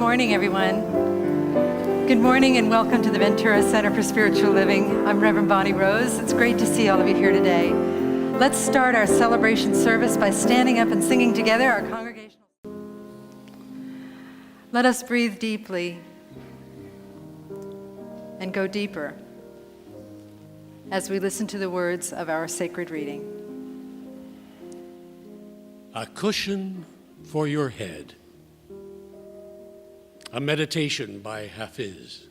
morning, everyone. Good morning and welcome to the Ventura Center for Spiritual Living. I'm Reverend Bonnie Rose. It's great to see all of you here today. Let's start our celebration service by standing up and singing together our congregational. Let us breathe deeply and go deeper as we listen to the words of our sacred reading. A cushion for your head. A meditation by Hafiz.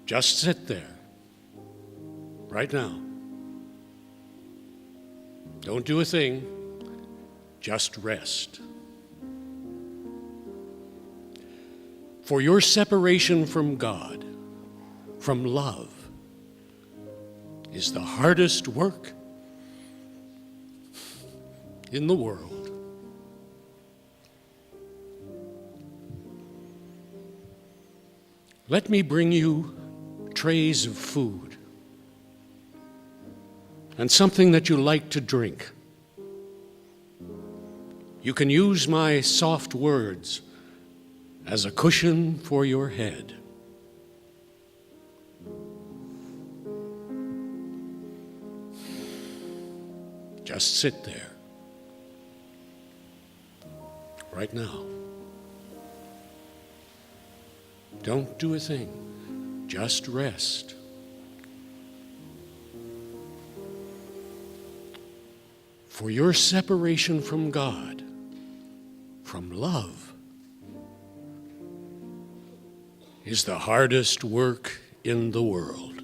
Just sit there, right now. Don't do a thing, just rest. For your separation from God, from love, is the hardest work in the world. Let me bring you trays of food and something that you like to drink. You can use my soft words as a cushion for your head. Just sit there, right now. Don't do a thing, just rest. For your separation from God, from love, is the hardest work in the world.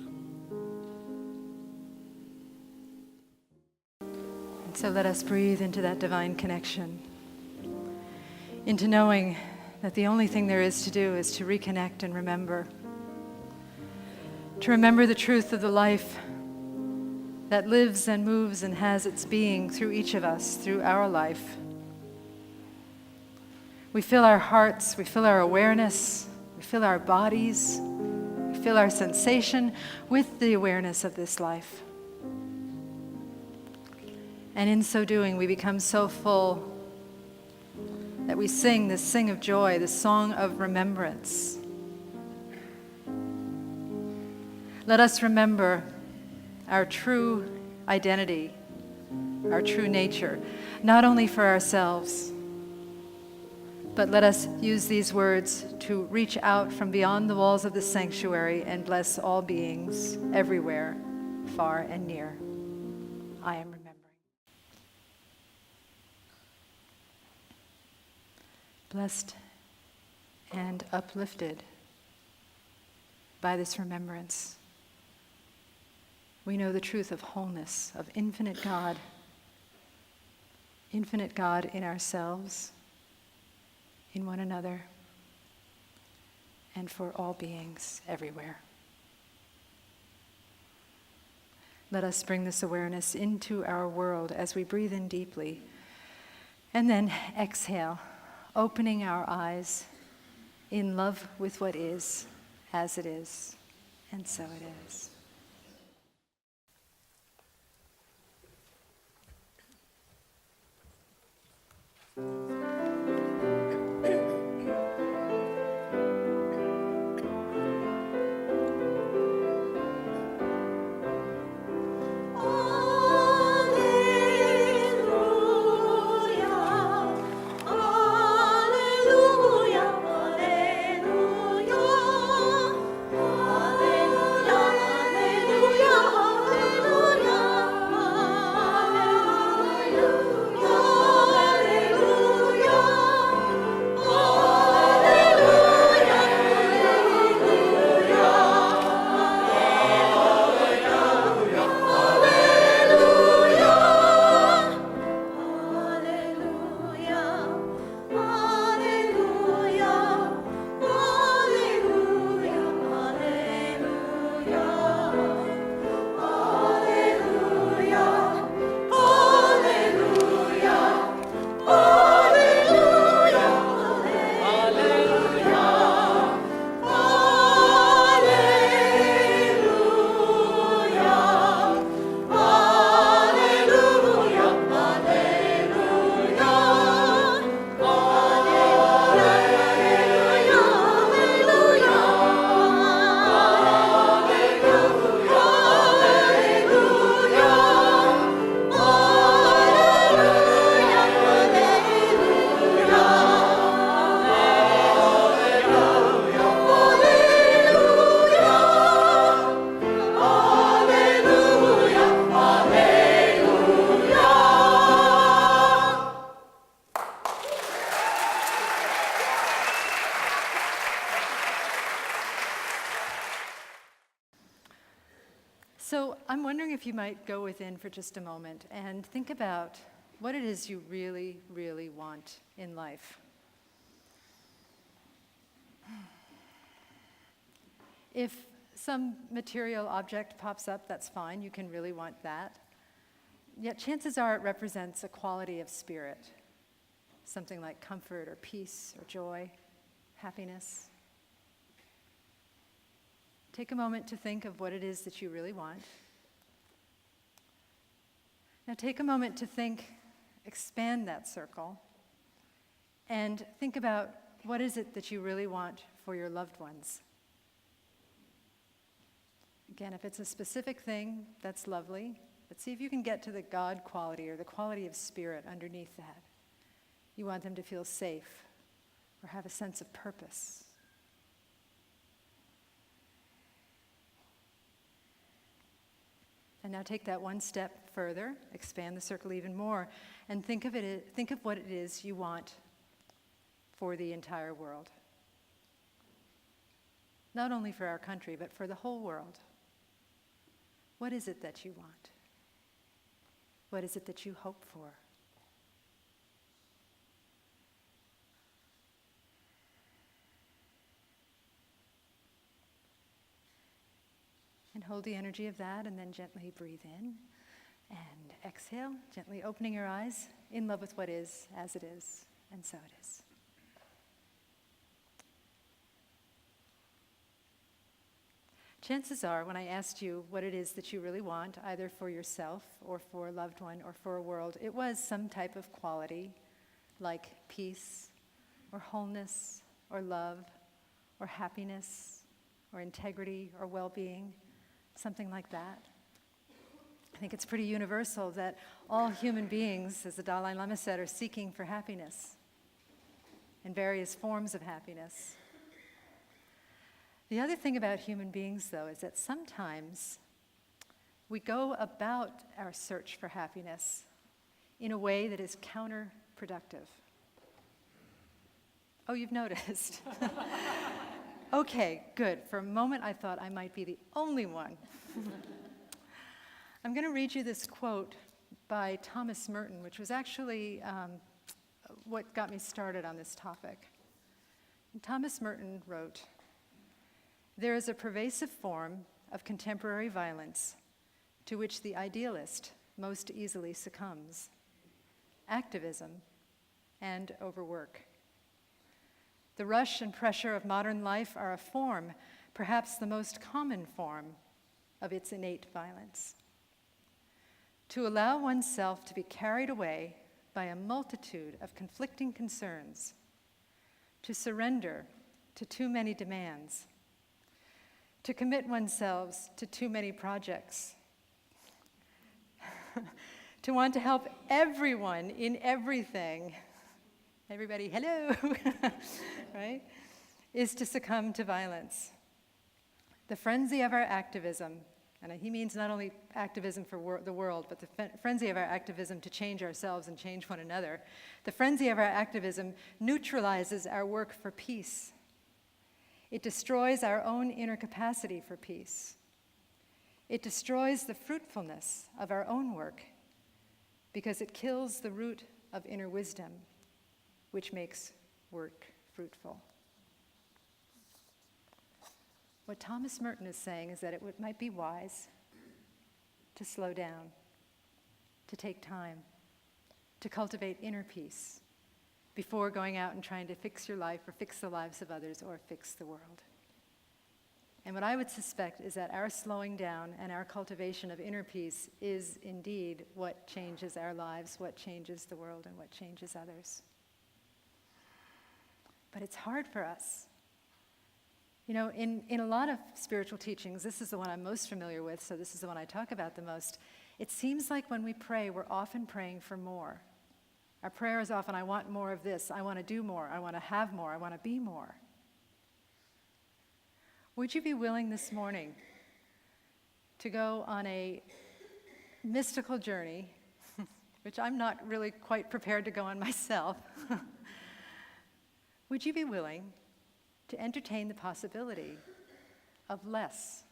And so let us breathe into that divine connection, into knowing that the only thing there is to do is to reconnect and remember. To remember the truth of the life that lives and moves and has its being through each of us, through our life. We fill our hearts, we fill our awareness, we fill our bodies, we fill our sensation with the awareness of this life. And in so doing, we become so full that we sing this sing of joy, this song of remembrance. Let us remember our true identity, our true nature, not only for ourselves, but let us use these words to reach out from beyond the walls of the sanctuary and bless all beings everywhere, far and near. I am remembering. Blessed and uplifted by this remembrance, we know the truth of wholeness, of infinite God in ourselves, in one another, and for all beings everywhere. Let us bring this awareness into our world as we breathe in deeply, and then exhale, opening our eyes in love with what is, as it is, and so it is. Hallelujah. So I'm wondering if you might go within for just a moment and think about what it is you really, really want in life. If some material object pops up, that's fine. You can really want that. Yet chances are it represents a quality of spirit, something like comfort or peace or joy, happiness. Take a moment to think of what it is that you really want. Now take a moment to expand that circle, and think about what is it that you really want for your loved ones. Again, if it's a specific thing, that's lovely, but see if you can get to the God quality or the quality of spirit underneath that. You want them to feel safe or have a sense of purpose. And now take that one step further, expand the circle even more, and think of what it is you want for the entire world. Not only for our country, but for the whole world. What is it that you want? What is it that you hope for? And hold the energy of that, and then gently breathe in and exhale, gently opening your eyes, in love with what is, as it is, and so it is. Chances are, when I asked you what it is that you really want, either for yourself or for a loved one or for a world, it was some type of quality like peace or wholeness or love or happiness or integrity or well-being. Something like that. I think it's pretty universal that all human beings, as the Dalai Lama said, are seeking for happiness and various forms of happiness. The other thing about human beings, though, is that sometimes we go about our search for happiness in a way that is counterproductive. Oh, you've noticed. Okay, good. For a moment, I thought I might be the only one. I'm going to read you this quote by Thomas Merton, which was actually what got me started on this topic. And Thomas Merton wrote, "There is a pervasive form of contemporary violence to which the idealist most easily succumbs: activism and overwork. The rush and pressure of modern life are a form, perhaps the most common form, of its innate violence. To allow oneself to be carried away by a multitude of conflicting concerns, to surrender to too many demands, to commit oneself to too many projects, to want to help everyone in everything, everybody, hello, right, is to succumb to violence. The frenzy of our activism," and he means not only activism for the world, but the frenzy of our activism to change ourselves and change one another, the frenzy of our activism neutralizes our work for peace. It destroys our own inner capacity for peace. It destroys the fruitfulness of our own work because it kills the root of inner wisdom, which makes work fruitful. What Thomas Merton is saying is that it might be wise to slow down, to take time, to cultivate inner peace before going out and trying to fix your life or fix the lives of others or fix the world. And what I would suspect is that our slowing down and our cultivation of inner peace is indeed what changes our lives, what changes the world, and what changes others. But it's hard for us. You know, in a lot of spiritual teachings, this is the one I'm most familiar with, so this is the one I talk about the most. It seems like when we pray, we're often praying for more. Our prayer is often, I want more of this, I want to do more, I want to have more, I want to be more. Would you be willing this morning to go on a mystical journey, which I'm not really quite prepared to go on myself? Would you be willing to entertain the possibility of less?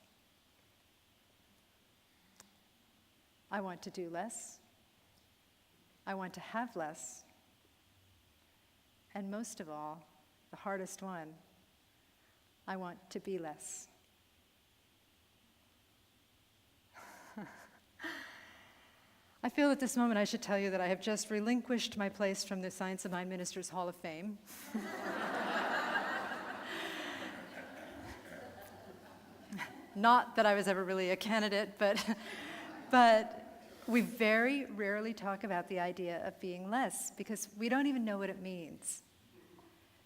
I want to do less. I want to have less. And most of all, the hardest one, I want to be less. I feel at this moment I should tell you that I have just relinquished my place from the Science of Mind Ministers Hall of Fame. Not that I was ever really a candidate, but we very rarely talk about the idea of being less because we don't even know what it means.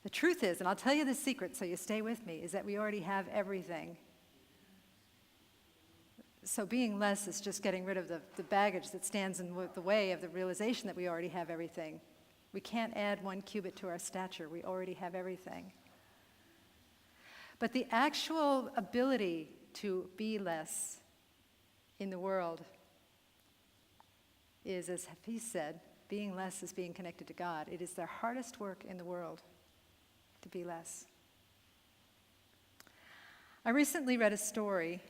The truth is, and I'll tell you the secret so you stay with me, is that we already have everything. So being less is just getting rid of the baggage that stands in the way of the realization that we already have everything. We can't add 1 cubit to our stature. We already have everything. But the actual ability to be less in the world is, as he said, being less is being connected to God. It is the hardest work in the world to be less. I recently read a story,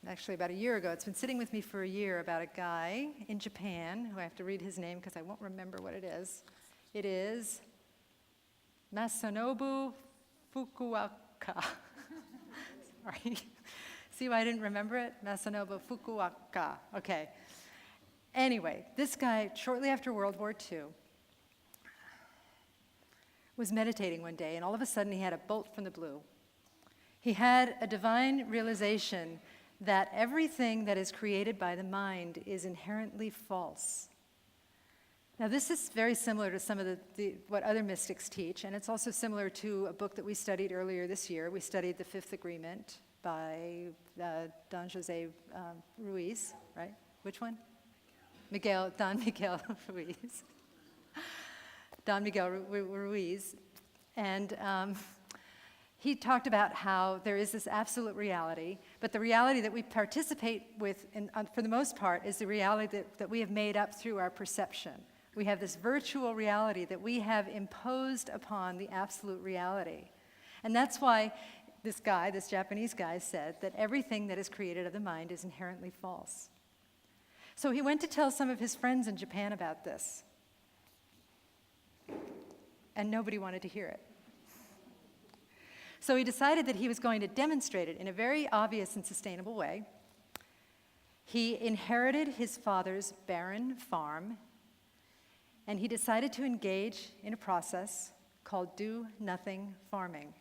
actually about a year ago. It's been sitting with me for a year, about a guy in Japan, who I have to read his name because I won't remember what it is. It is Masanobu Fukuoka. Sorry. See why I didn't remember it? Masanobu Fukuoka. Okay. Anyway, this guy, shortly after World War II, was meditating one day, and all of a sudden he had a bolt from the blue. He had a divine realization that everything that is created by the mind is inherently false. Now, this is very similar to some of what other mystics teach, and it's also similar to a book that we studied earlier this year. We studied The Fifth Agreement by Don Jose Ruiz, right? Which one? Don Miguel Ruiz. Don Miguel Ruiz. And he talked about how there is this absolute reality, but the reality that we participate with, for the most part, is the reality that we have made up through our perception. We have this virtual reality that we have imposed upon the absolute reality. And that's why this Japanese guy, said that everything that is created of the mind is inherently false. So he went to tell some of his friends in Japan about this. And nobody wanted to hear it. So he decided that he was going to demonstrate it in a very obvious and sustainable way. He inherited his father's barren farm, and he decided to engage in a process called do-nothing farming.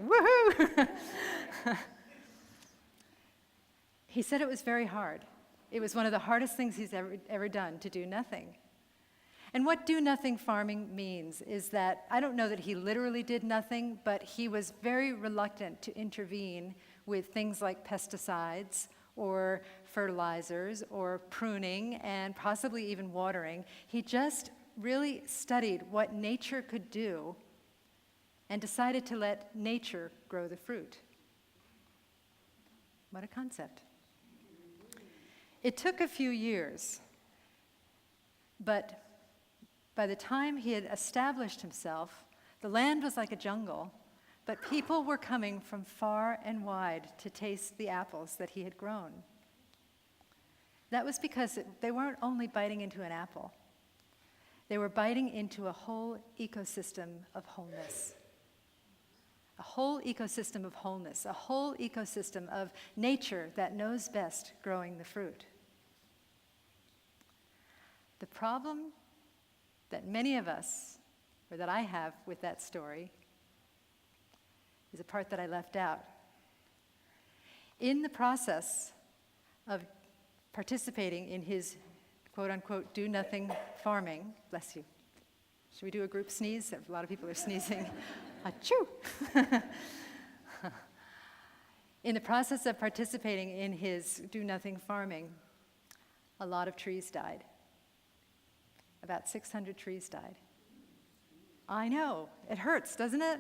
Woohoo! He said it was very hard. It was one of the hardest things he's ever done, to do nothing. And what do-nothing farming means is that, I don't know that he literally did nothing, but he was very reluctant to intervene with things like pesticides or fertilizers or pruning and possibly even watering. He just really studied what nature could do and decided to let nature grow the fruit. What a concept. It took a few years, but by the time he had established himself, the land was like a jungle, but people were coming from far and wide to taste the apples that he had grown. That was because they weren't only biting into an apple. They were biting into a whole ecosystem of wholeness. A whole ecosystem of wholeness, a whole ecosystem of nature that knows best growing the fruit. The problem that many of us, or that I have with that story, is a part that I left out. In the process of participating in his quote-unquote do-nothing farming, bless you. Should we do a group sneeze? A lot of people are sneezing. Achoo! In the process of participating in his do-nothing farming, a lot of trees died. About 600 trees died. I know, it hurts, doesn't it?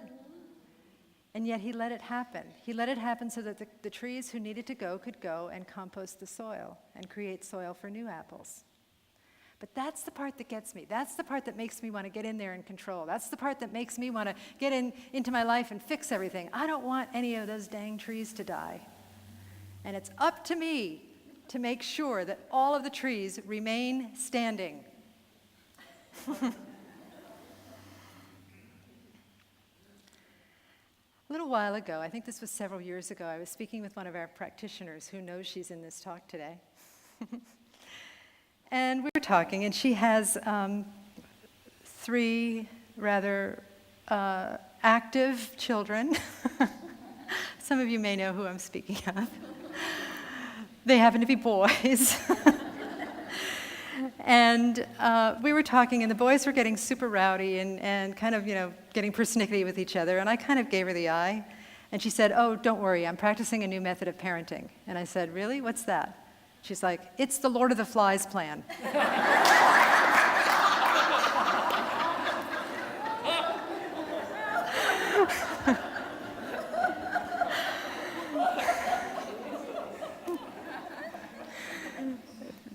And yet he let it happen. He let it happen so that the trees who needed to go could go and compost the soil and create soil for new apples. But that's the part that gets me. That's the part that makes me want to get in there and control. That's the part that makes me want to get into my life and fix everything. I don't want any of those dang trees to die. And it's up to me to make sure that all of the trees remain standing. A little while ago, I think this was several years ago, I was speaking with one of our practitioners who knows she's in this talk today. And we were talking, and she has 3 rather active children. Some of you may know who I'm speaking of. They happen to be boys. And we were talking, and the boys were getting super rowdy and kind of, getting persnickety with each other. And I kind of gave her the eye. And she said, "Oh, don't worry, I'm practicing a new method of parenting." And I said, "Really? What's that?" She's like, "It's the Lord of the Flies plan."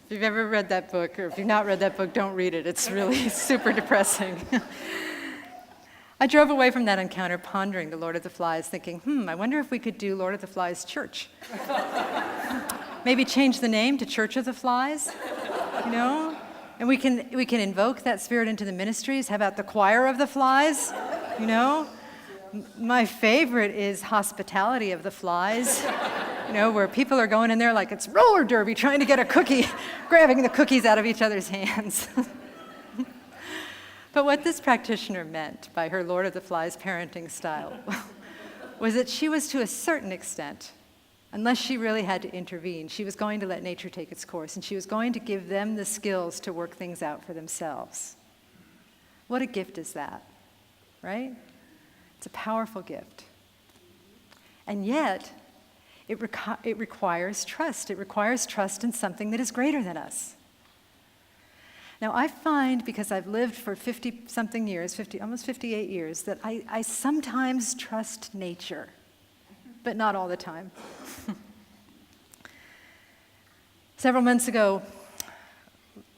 If you've ever read that book, or if you've not read that book, don't read it. It's really super depressing. I drove away from that encounter pondering the Lord of the Flies, thinking, I wonder if we could do Lord of the Flies Church. Maybe change the name to Church of the Flies, And we can invoke that spirit into the ministries. How about the Choir of the Flies, My favorite is Hospitality of the Flies, where people are going in there like it's roller derby trying to get a cookie, grabbing the cookies out of each other's hands. But what this practitioner meant by her Lord of the Flies parenting style was that she was, to a certain extent, unless she really had to intervene, she was going to let nature take its course, and she was going to give them the skills to work things out for themselves. What a gift is that, right? It's a powerful gift. And yet, it requires trust. It requires trust in something that is greater than us. Now, I find, because I've lived for 50-something years, almost 58 years, that I sometimes trust nature, but not all the time. Several months ago,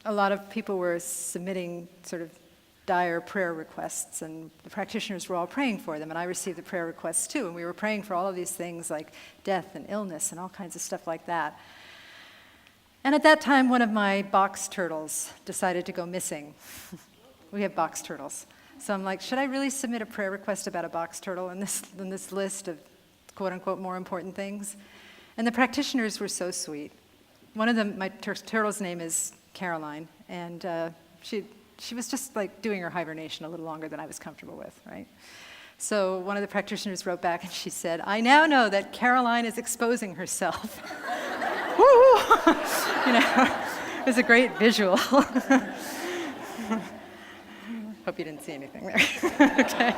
a lot of people were submitting sort of dire prayer requests, and the practitioners were all praying for them, and I received the prayer requests too, and we were praying for all of these things like death and illness and all kinds of stuff like that. And at that time, one of my box turtles decided to go missing. We have box turtles. So I'm like, should I really submit a prayer request about a box turtle in this list of quote-unquote more important things? And the practitioners were so sweet. One of them, my turtle's name is Caroline, and she was just like doing her hibernation a little longer than I was comfortable with, right? So one of the practitioners wrote back and she said, "I now know that Caroline is exposing herself." Woo! It was a great visual. Hope you didn't see anything there. Okay.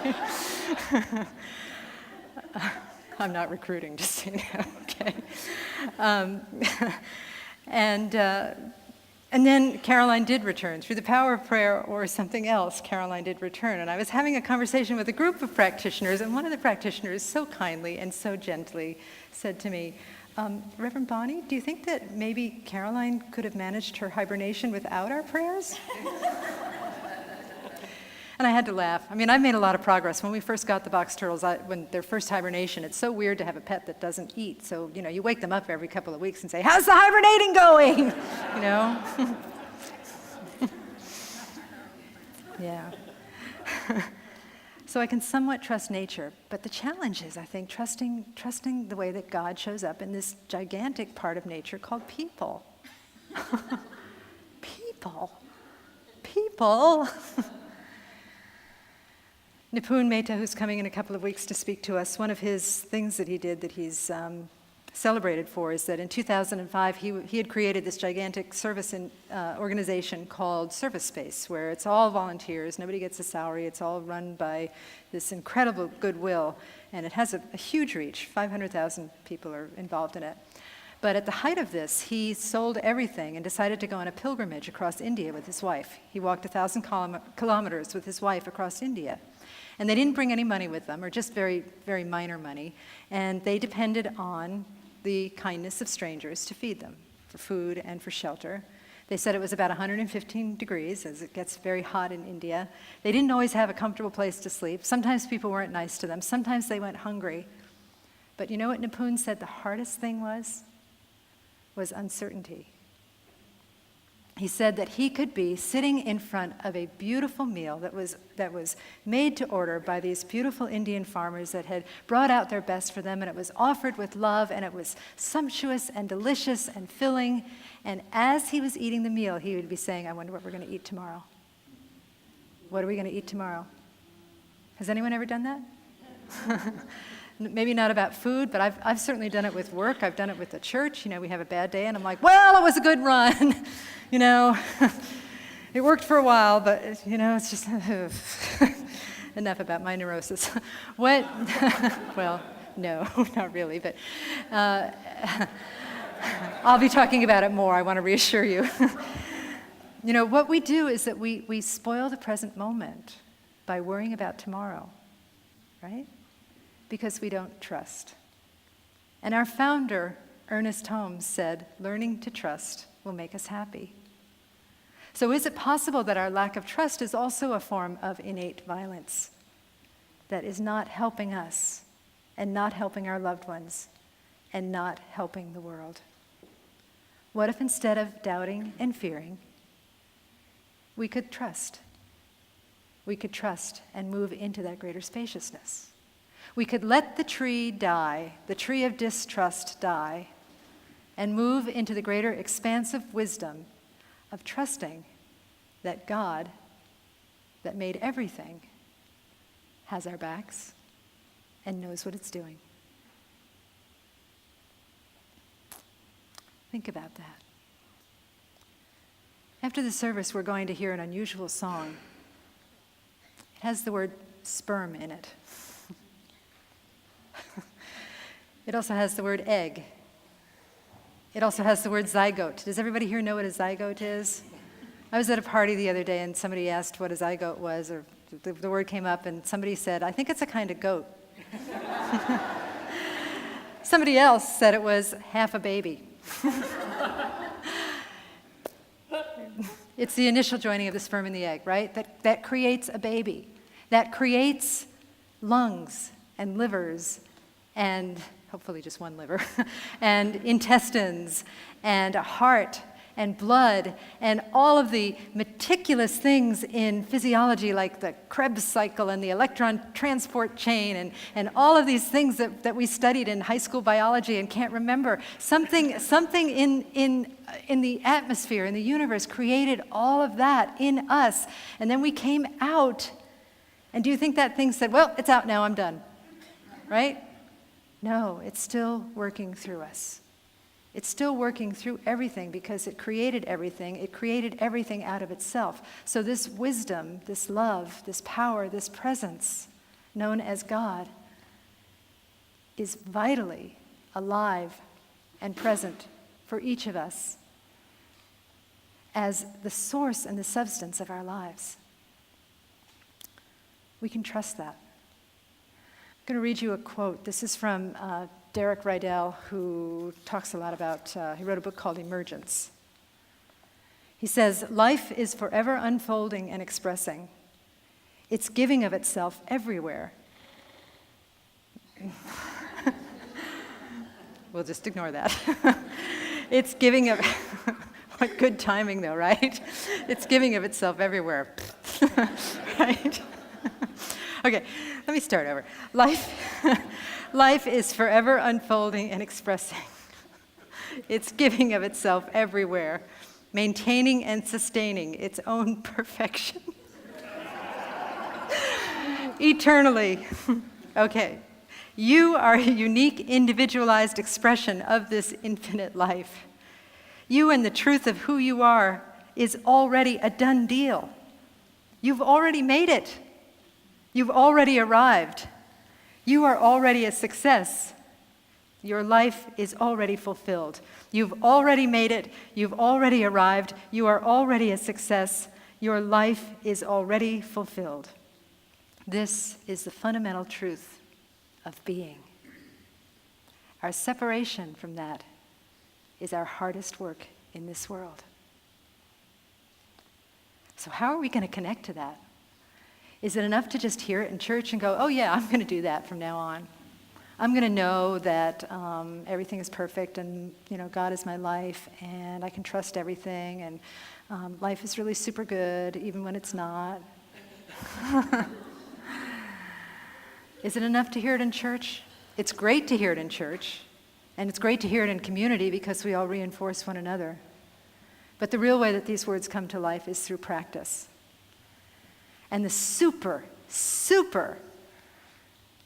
I'm not recruiting, just so you know. Okay. And then Caroline did return. Through the power of prayer or something else, Caroline did return. And I was having a conversation with a group of practitioners, and one of the practitioners so kindly and so gently said to me, "Reverend Bonnie, do you think that maybe Caroline could have managed her hibernation without our prayers?" And I had to laugh. I mean, I've made a lot of progress. When we first got the box turtles, when their first hibernation, it's so weird to have a pet that doesn't eat. So, you wake them up every couple of weeks and say, "How's the hibernating going?" Yeah. So I can somewhat trust nature, but the challenge is, I think, trusting the way that God shows up in this gigantic part of nature called people. People. Nipun Mehta, who's coming in a couple of weeks to speak to us, one of his things that he did that he's celebrated for is that in 2005 he had created this gigantic service organization called Service Space, where it's all volunteers, nobody gets a salary, it's all run by this incredible goodwill, and it has a huge reach. 500,000 people are involved in it. But at the height of this, he sold everything and decided to go on a pilgrimage across India with his wife. He walked 1,000 kilometers with his wife across India. And they didn't bring any money with them, or just very, very minor money. And they depended on the kindness of strangers to feed them, for food and for shelter. They said it was about 115 degrees, as it gets very hot in India. They didn't always have a comfortable place to sleep. Sometimes people weren't nice to them. Sometimes they went hungry. But you know what Nipun said the hardest thing was? was uncertainty. He said that he could be sitting in front of a beautiful meal that was made to order by these beautiful Indian farmers that had brought out their best for them, and it was offered with love, and it was sumptuous and delicious and filling. And as he was eating the meal, he would be saying, I wonder what we're going to eat tomorrow. What are we going to eat tomorrow? Has anyone ever done that? Maybe not about food, but I've certainly done it with work. I've done it with the church. We have a bad day, and I'm like, well, it was a good run. It worked for a while, but, it's just enough about my neurosis. What? Well, no, not really, but I'll be talking about it more. I want to reassure you. What we do is that we spoil the present moment by worrying about tomorrow, right? Because we don't trust. And our founder, Ernest Holmes, said, learning to trust will make us happy. So is it possible that our lack of trust is also a form of innate violence that is not helping us and not helping our loved ones and not helping the world? What if instead of doubting and fearing, we could trust? We could trust and move into that greater spaciousness. We could let the tree die, the tree of distrust die, and move into the greater expansive wisdom of trusting that God, that made everything, has our backs and knows what it's doing. Think about that. After the service, we're going to hear an unusual song. It has the word sperm in it. It also has the word egg. It also has the word zygote. Does everybody here know what a zygote is? I was at a party the other day and somebody asked what a zygote was, or the word came up and somebody said, I think it's a kind of goat. Somebody else said it was half a baby. It's the initial joining of the sperm and the egg, right? That creates a baby. That creates lungs and livers and hopefully just one liver, and intestines, and a heart, and blood, and all of the meticulous things in physiology like the Krebs cycle and the electron transport chain and all of these things that we studied in high school biology and can't remember. Something in the atmosphere, in the universe, created all of that in us. And then we came out, and do you think that thing said, well, it's out now, I'm done, right? No, it's still working through us. It's still working through everything because it created everything. It created everything out of itself. So this wisdom, this love, this power, this presence, known as God, is vitally alive and present for each of us as the source and the substance of our lives. We can trust that. I'm going to read you a quote. This is from Derek Rydell, who talks a lot about, he wrote a book called Emergence. He says, life is forever unfolding and expressing. It's giving of itself everywhere. We'll just ignore that. It's giving of, what good timing though, right? It's giving of itself everywhere, right? Okay, let me start over. Life is forever unfolding and expressing. It's giving of itself everywhere, maintaining and sustaining its own perfection. Eternally. Okay. You are a unique, individualized expression of this infinite life. You and the truth of who you are is already a done deal. You've already made it. You've already arrived. You are already a success. Your life is already fulfilled. You've already made it. You've already arrived. You are already a success. Your life is already fulfilled. This is the fundamental truth of being. Our separation from that is our hardest work in this world. So how are we going to connect to that? Is it enough to just hear it in church and go, oh yeah, I'm going to do that from now on? I'm going to know that everything is perfect, and God is my life, and I can trust everything, and life is really super good, even when it's not. Is it enough to hear it in church? It's great to hear it in church, and it's great to hear it in community because we all reinforce one another. But the real way that these words come to life is through practice. And the super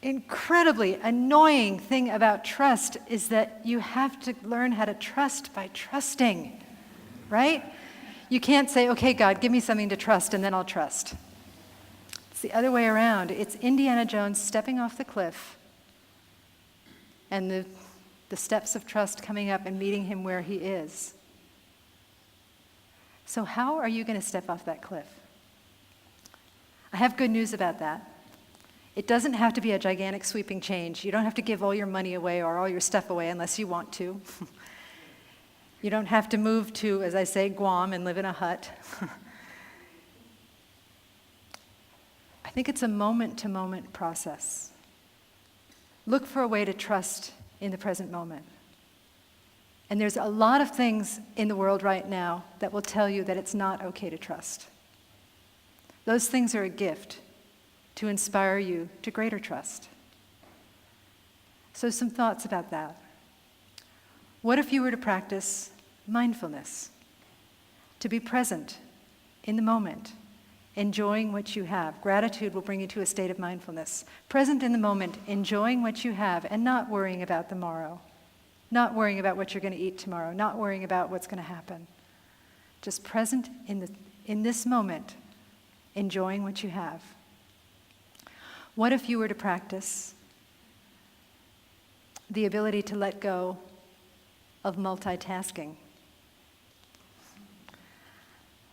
incredibly annoying thing about trust is that you have to learn how to trust by trusting, right? You can't say, okay, God, give me something to trust, and then I'll trust. It's the other way around. It's Indiana Jones stepping off the cliff and the steps of trust coming up and meeting him where he is. So how are you going to step off that cliff? I have good news about that. It doesn't have to be a gigantic sweeping change. You don't have to give all your money away or all your stuff away unless you want to. You don't have to move to, as I say, Guam and live in a hut. I think it's a moment-to-moment process. Look for a way to trust in the present moment. And there's a lot of things in the world right now that will tell you that it's not okay to trust. Those things are a gift to inspire you to greater trust. So some thoughts about that. What if you were to practice mindfulness? To be present in the moment, enjoying what you have. Gratitude will bring you to a state of mindfulness. Present in the moment, enjoying what you have and not worrying about tomorrow. Not worrying about what you're going to eat tomorrow. Not worrying about what's going to happen. Just present in this moment, enjoying what you have. What if you were to practice the ability to let go of multitasking?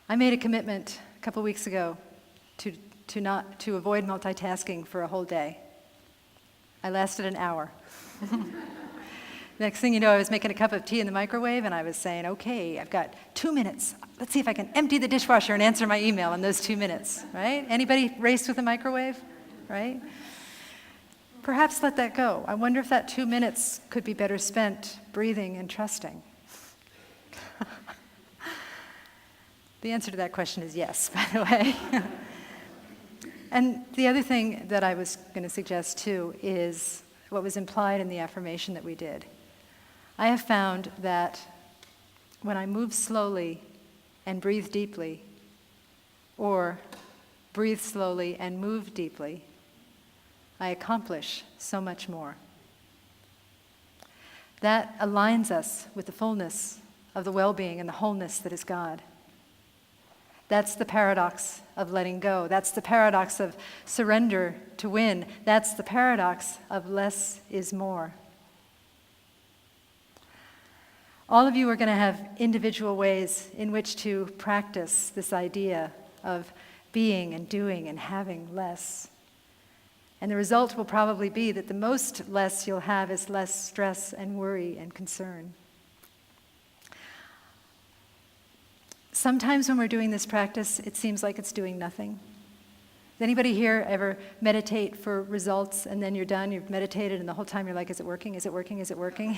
I made a commitment a couple weeks ago to avoid multitasking for a whole day. I lasted an hour. Next thing you know, I was making a cup of tea in the microwave, and I was saying, okay, I've got 2 minutes. Let's see if I can empty the dishwasher and answer my email in those 2 minutes, right? Anybody raced with a microwave, right? Perhaps let that go. I wonder if that 2 minutes could be better spent breathing and trusting. The answer to that question is yes, by the way. And the other thing that I was going to suggest, too, is what was implied in the affirmation that we did. I have found that when I move slowly and breathe deeply, or breathe slowly and move deeply, I accomplish so much more. That aligns us with the fullness of the well-being and the wholeness that is God. That's the paradox of letting go. That's the paradox of surrender to win. That's the paradox of less is more. All of you are going to have individual ways in which to practice this idea of being and doing and having less. And the result will probably be that the most less you'll have is less stress and worry and concern. Sometimes when we're doing this practice, it seems like it's doing nothing. Does anybody here ever meditate for results, and then you're done, you've meditated, and the whole time you're like, is it working, is it working, is it working?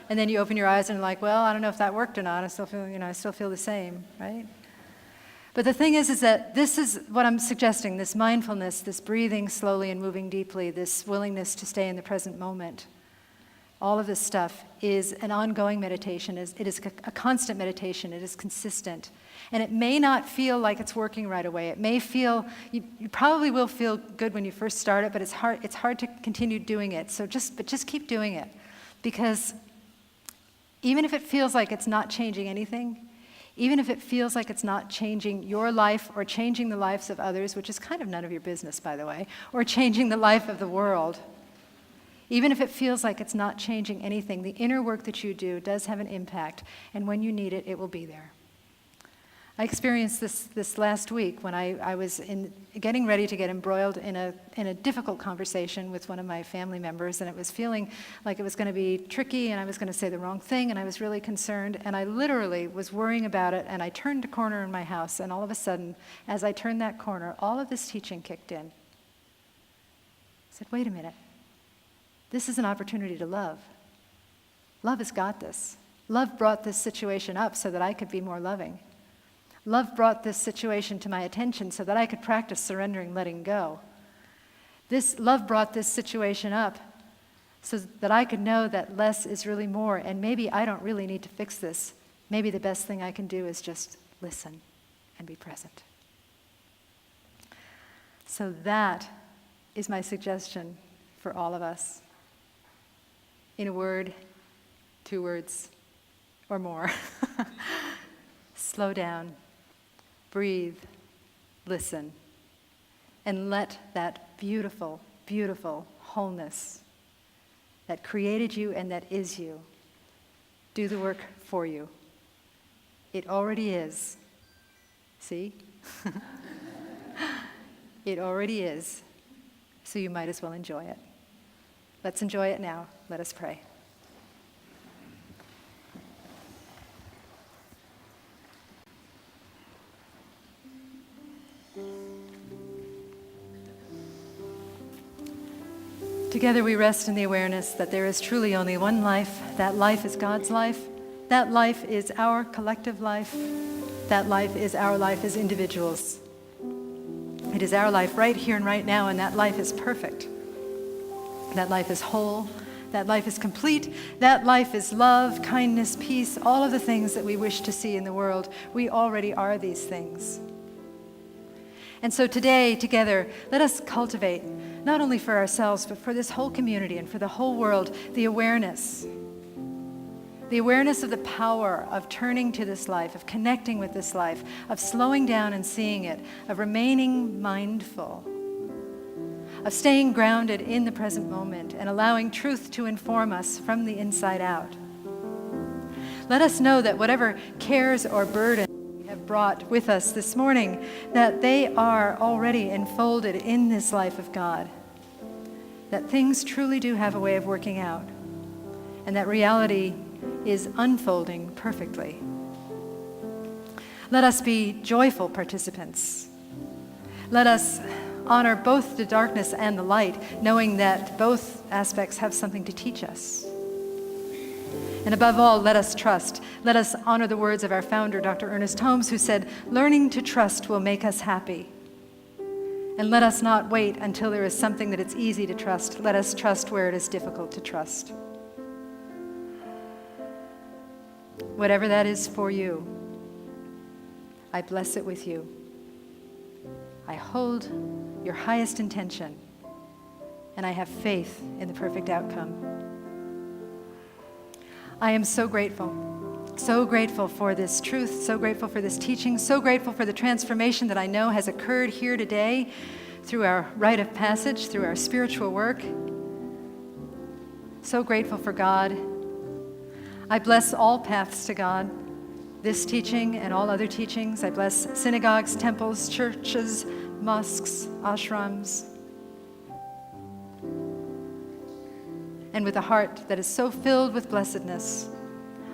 And then you open your eyes and you're like, well, I don't know if that worked or not. I still feel the same, right? But the thing is that this is what I'm suggesting, this mindfulness, this breathing slowly and moving deeply, this willingness to stay in the present moment. All of this stuff is an ongoing meditation. It is a constant meditation. It is consistent. And it may not feel like it's working right away. It may feel, you probably will feel good when you first start it, but it's hard to continue doing it. So just keep doing it. Because even if it feels like it's not changing anything, even if it feels like it's not changing your life or changing the lives of others, which is kind of none of your business, by the way, or changing the life of the world, even if it feels like it's not changing anything, the inner work that you do does have an impact, and when you need it, it will be there. I experienced this last week when I was getting ready to get embroiled in a difficult conversation with one of my family members, and it was feeling like it was going to be tricky, and I was going to say the wrong thing, and I was really concerned, and I literally was worrying about it, and I turned a corner in my house, and all of a sudden, as I turned that corner, all of this teaching kicked in. I said, wait a minute. This is an opportunity to love. Love has got this. Love brought this situation up so that I could be more loving. Love brought this situation to my attention so that I could practice surrendering, letting go. This love brought this situation up so that I could know that less is really more, and maybe I don't really need to fix this. Maybe the best thing I can do is just listen and be present. So that is my suggestion for all of us. In a word, 2 words, or more. Slow down, breathe, listen, and let that beautiful, beautiful wholeness that created you and that is you do the work for you. It already is. See? It already is. So you might as well enjoy it. Let's enjoy it now. Let us pray. Together we rest in the awareness that there is truly only one life. That life is God's life. That life is our collective life. That life is our life as individuals. It is our life right here and right now, and that life is perfect. That life is whole. That life is complete. That life is love, kindness, peace, all of the things that we wish to see in the world. We already are these things. And so today, together, let us cultivate, not only for ourselves, but for this whole community and for the whole world, the awareness of the power of turning to this life, of connecting with this life, of slowing down and seeing it, of remaining mindful, of staying grounded in the present moment and allowing truth to inform us from the inside out. Let us know that whatever cares or burdens we have brought with us this morning, that they are already enfolded in this life of God, that things truly do have a way of working out, and that reality is unfolding perfectly. Let us be joyful participants. Let us honor both the darkness and the light, knowing that both aspects have something to teach us. And above all, let us trust. Let us honor the words of our founder, Dr. Ernest Holmes, who said, "Learning to trust will make us happy." And let us not wait until there is something that it's easy to trust. Let us trust where it is difficult to trust. Whatever that is for you, I bless it with you. I hold your highest intention, and I have faith in the perfect outcome. I am so grateful for this truth, so grateful for this teaching, so grateful for the transformation that I know has occurred here today through our rite of passage, through our spiritual work. So grateful for God. I bless all paths to God, this teaching and all other teachings. I bless synagogues, temples, churches, mosques, ashrams. And with a heart that is so filled with blessedness,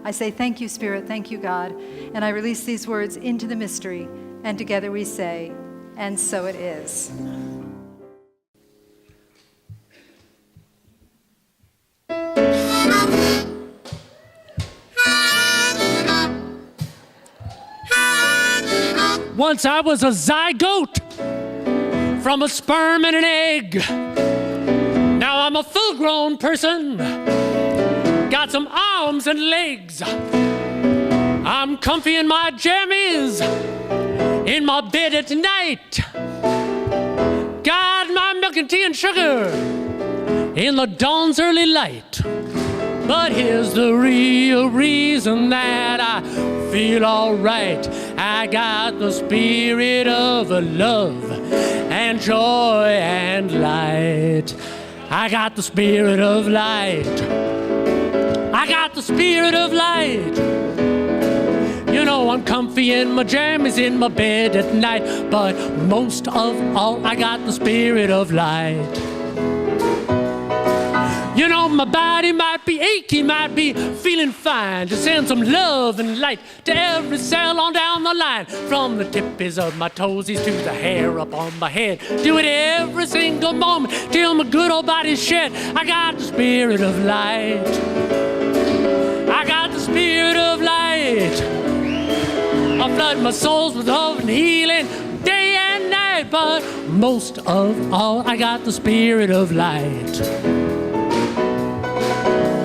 I say, thank you, Spirit, thank you, God. And I release these words into the mystery, and together we say, and so it is. Once I was a zygote from a sperm and an egg. Now I'm a full-grown person, got some arms and legs. I'm comfy in my jammies, in my bed at night. Got my milk and tea and sugar in the dawn's early light. But here's the real reason that I feel alright. I got the spirit of love and joy and light. I got the spirit of light. I got the spirit of light. You know I'm comfy in my jammies in my bed at night. But most of all, I got the spirit of light. You know my body might be achy, might be feeling fine. To send some love and light to every cell on down the line. From the tippies of my toesies to the hair up on my head. Do it every single moment till my good old body's shed. I got the spirit of light. I got the spirit of light. I flood my souls with love and healing day and night. But most of all, I got the spirit of light.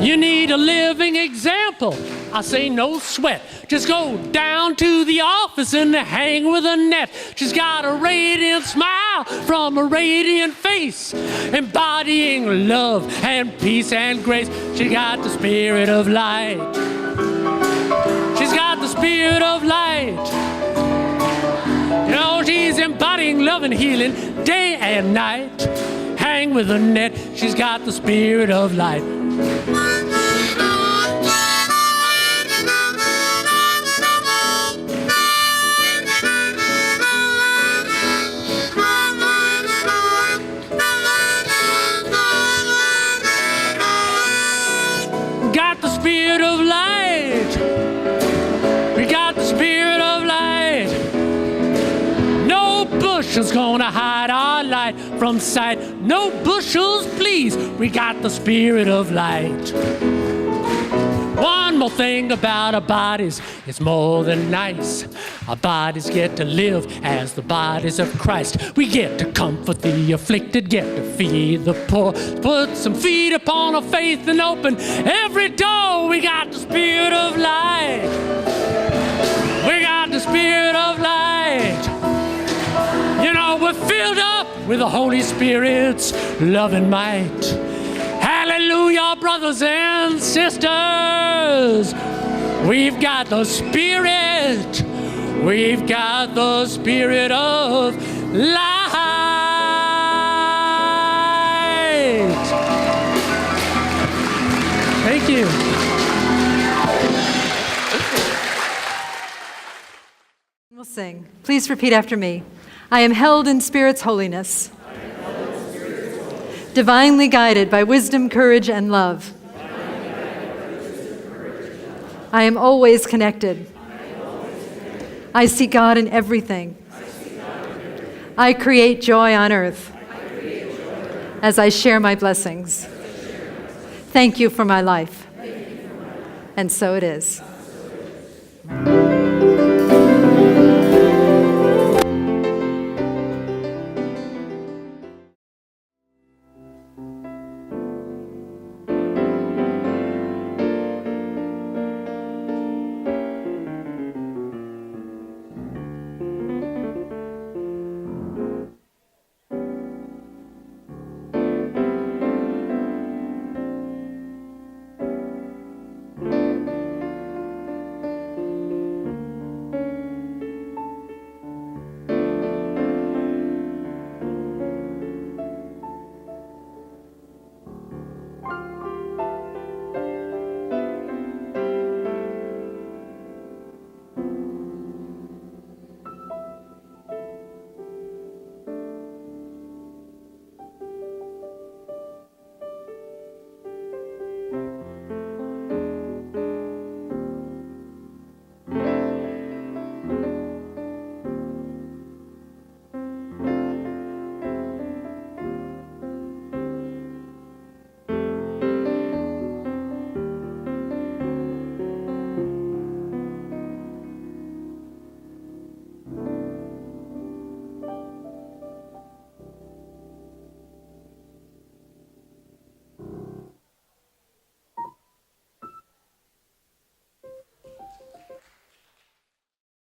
You need a living example. I say no sweat. Just go down to the office and hang with Annette. She's got a radiant smile from a radiant face, embodying love and peace and grace. She got the spirit of light. She's got the spirit of light. You know, she's embodying love and healing day and night. Hang with Annette. She's got the spirit of light. Got the spirit of light. We got the spirit of light. No bushels gonna hide our light from sight. No bushels, please. We got the spirit of light. One more thing about our bodies, it's more than nice. Our bodies get to live as the bodies of Christ. We get to comfort the afflicted, get to feed the poor, put some feet upon our faith and open every door. We got the spirit of light. We got the spirit of light. You know, we're filled up with the Holy Spirit's love and might. Hallelujah, brothers and sisters. We've got the Spirit. We've got the Spirit of light. Thank you. We'll sing. Please repeat after me. I am held in Spirit's holiness. Divinely guided by wisdom, courage, and love. I am always connected. I see God in everything. I create joy on earth as I share my blessings. Thank you for my life. And so it is.